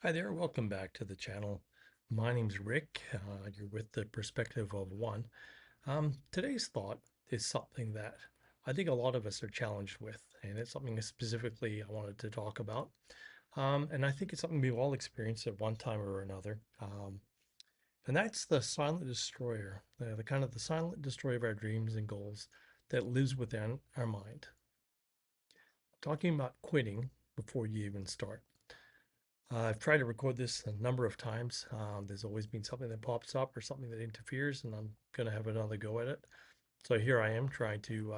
Hi there, welcome back to the channel. My name's Rick. You're with the perspective of one. Today's thought is something that I think a lot of us are challenged with, and it's something that specifically I wanted to talk about. And I think it's something we've all experienced at one time or another. And that's the silent destroyer, the kind of the silent destroyer of our dreams and goals that lives within our mind. Talking about quitting before you even start. I've tried to record this a number of times. There's always been something that pops up or something that interferes, and I'm going to have another go at it. So here I am trying to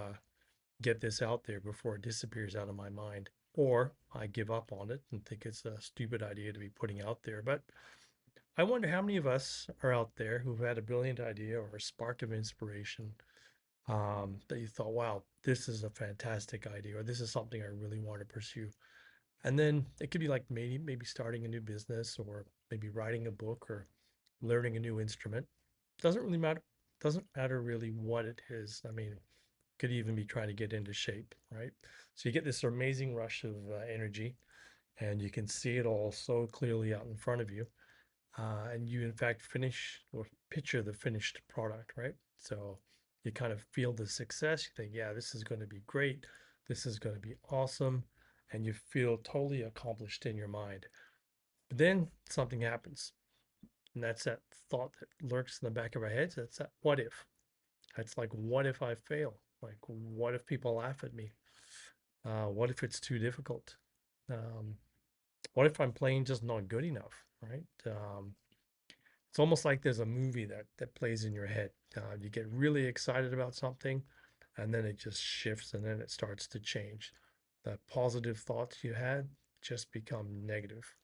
get this out there before it disappears out of my mind, or I give up on it and think it's a stupid idea to be putting out there. But I wonder how many of us are out there who've had a brilliant idea or a spark of inspiration that you thought, wow, this is a fantastic idea, or this is something I really want to pursue. And then it could be like maybe starting a new business or maybe writing a book or learning a new instrument. Doesn't really matter. Doesn't matter really what it is. I mean, could even be trying to get into shape, right? So you get this amazing rush of energy, and you can see it all so clearly out in front of you. And you, in fact, finish or picture the finished product, right? So you kind of feel the success. You think, yeah, this is going to be great. This is going to be awesome. And you feel totally accomplished in your mind. But then something happens. And that's that thought that lurks in the back of our heads. That's that what if. That's like, what if I fail? Like, what if people laugh at me? What if it's too difficult? Um, what if I'm playing just not good enough, right? It's almost like there's a movie that plays in your head. You get really excited about something, and then it just shifts, and then it starts to change. The positive thoughts you had just become negative,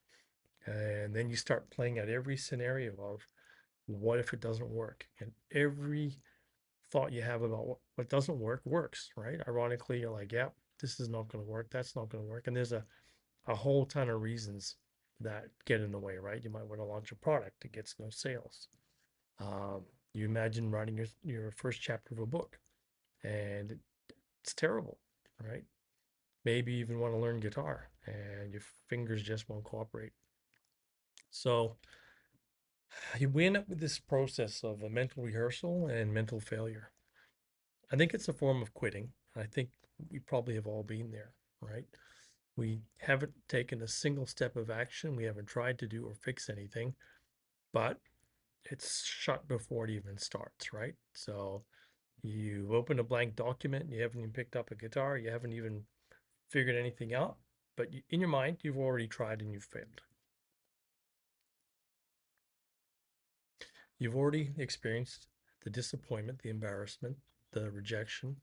and then you start playing out every scenario of what if it doesn't work, and every thought you have about what doesn't work works, right? Ironically, you're like, yeah, this is not going to work, that's not going to work, and there's a whole ton of reasons that get in the way, right? You might want to launch a product that gets no sales. Um, you imagine writing your first chapter of a book, and it's terrible, right? Maybe you even want to learn guitar, and your fingers just won't cooperate. So we end up with this process of a mental rehearsal and mental failure. I think it's a form of quitting. I think we probably have all been there, right? We haven't taken a single step of action. We haven't tried to do or fix anything, but it's shut before it even starts, right? So you open a blank document, you haven't even picked up a guitar, you haven't even figured anything out, but in your mind, you've already tried and you've failed. You've already experienced the disappointment, the embarrassment, the rejection,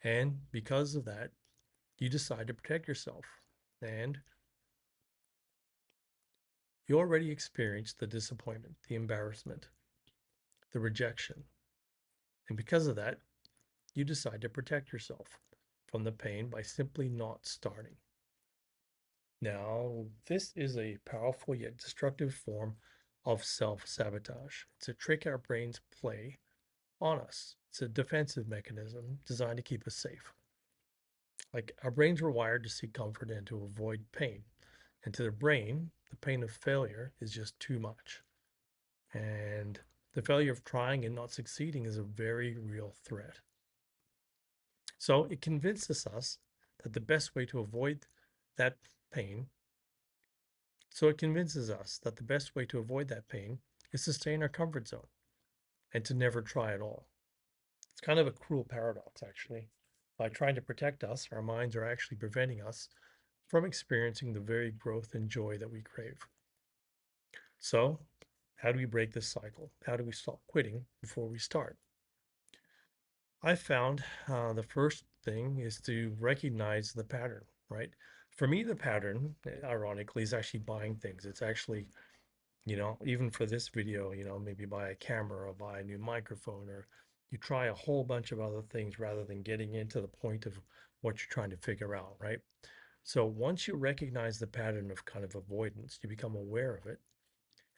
and because of that, you decide to protect yourself. And you already experienced the disappointment, the embarrassment, the rejection. And because of that, you decide to protect yourself from the pain by simply not starting. Now, this is a powerful yet destructive form of self sabotage. It's a trick our brains play on us. It's a defensive mechanism designed to keep us safe. Like our brains were wired to seek comfort and to avoid pain. And to the brain, the pain of failure is just too much. And the failure of trying and not succeeding is a very real threat. So it convinces us that the best way to avoid that pain So it convinces us that the best way to avoid that pain is to stay in our comfort zone and to never try at all. It's kind of a cruel paradox, actually. By trying to protect us, our minds are actually preventing us from experiencing the very growth and joy that we crave. So, how do we break this cycle? How do we stop quitting before we start? I found the first thing is to recognize the pattern, right? For me, the pattern, ironically, is actually buying things. It's actually even for this video, maybe buy a camera or buy a new microphone, or you try a whole bunch of other things rather than getting into the point of what you're trying to figure out, right? So once you recognize the pattern of kind of avoidance, you become aware of it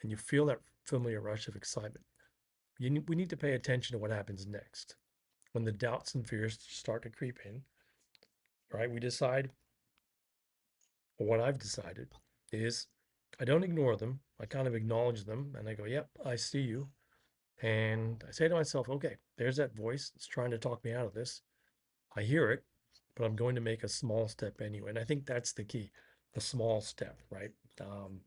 and you feel that familiar rush of excitement. We need to pay attention to what happens next. When the doubts and fears start to creep in, right? We decide, or what I've decided is I don't ignore them. I kind of acknowledge them and I go, yep, I see you. And I say to myself, okay, there's that voice that's trying to talk me out of this. I hear it, but I'm going to make a small step anyway. And I think that's the key, the small step, right? Um,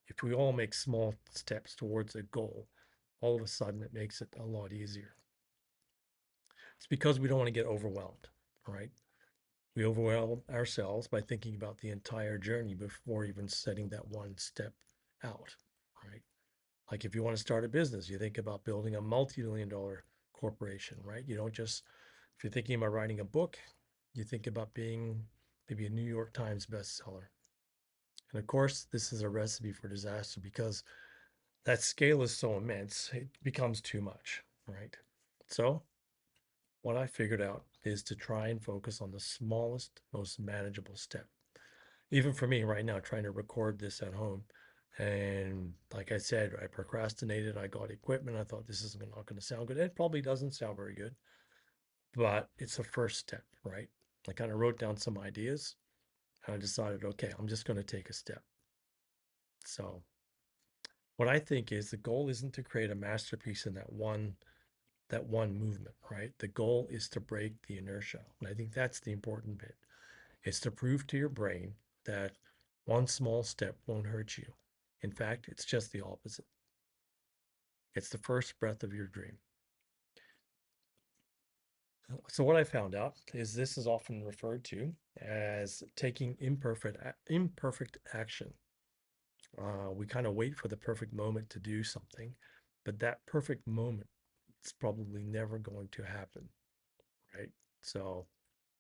if we all make small steps towards a goal, all of a sudden it makes it a lot easier. It's because we don't want to get overwhelmed, right? We overwhelm ourselves by thinking about the entire journey before even setting that one step out, right? Like if you want to start a business, you think about building a multi-million dollar corporation, right? You don't just, if you're thinking about writing a book, you think about being maybe a New York Times bestseller. And of course, this is a recipe for disaster because that scale is so immense, it becomes too much, right? So, what I figured out is to try and focus on the smallest, most manageable step. Even for me right now, trying to record this at home. And like I said, I procrastinated. I got equipment. I thought this is not going to sound good. It probably doesn't sound very good, but it's a first step, right? I kind of wrote down some ideas and I decided, okay, I'm just going to take a step. So, what I think is the goal isn't to create a masterpiece in that one movement, right? The goal is to break the inertia. And I think that's the important bit. It's to prove to your brain that one small step won't hurt you. In fact, it's just the opposite. It's the first breath of your dream. So, what I found out is this is often referred to as taking imperfect action. We kind of wait for the perfect moment to do something, but that perfect moment is probably never going to happen, right? So,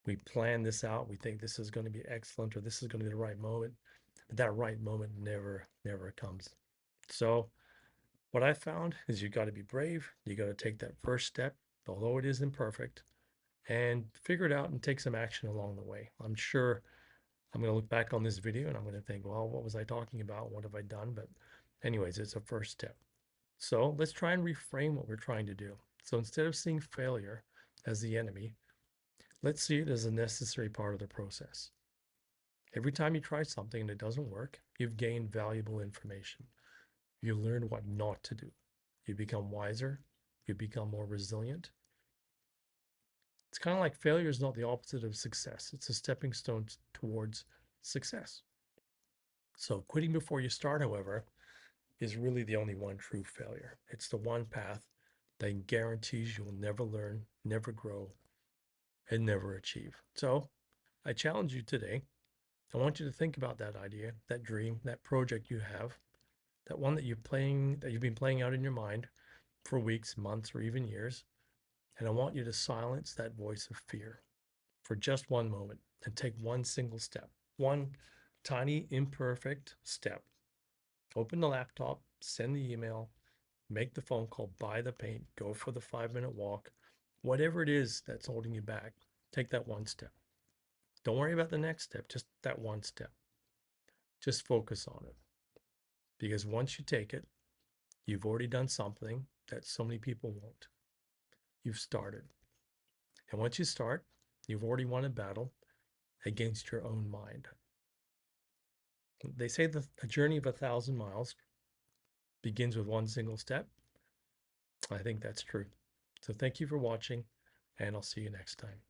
we plan this out. We think this is going to be excellent or this is going to be the right moment, but that right moment never comes. So, what I found is you got to be brave. You got to take that first step, although it is imperfect, and figure it out and take some action along the way. I'm sure I'm going to look back on this video and I'm going to think, well, what was I talking about? What have I done? But, anyways, it's a first step. So, let's try and reframe what we're trying to do. So, instead of seeing failure as the enemy, let's see it as a necessary part of the process. Every time you try something and it doesn't work, you've gained valuable information. You learn what not to do. You become wiser. You become more resilient. It's kind of like failure is not the opposite of success. It's a stepping stone towards success. So quitting before you start, however, is really the only one true failure. It's the one path that guarantees you will never learn, never grow, and never achieve. So I challenge you today. I want you to think about that idea, that dream, that project you have, that one that you've been playing out in your mind for weeks, months, or even years. And I want you to silence that voice of fear for just one moment and take one single step, one tiny, imperfect step. Open the laptop, send the email, make the phone call, buy the paint, go for the 5 minute walk, whatever it is that's holding you back, take that one step. Don't worry about the next step, just that one step. Just focus on it. Because once you take it, you've already done something that so many people won't. You've started. And once you start, you've already won a battle against your own mind. They say that a journey of 1,000 miles begins with one single step. I think that's true. So thank you for watching, and I'll see you next time.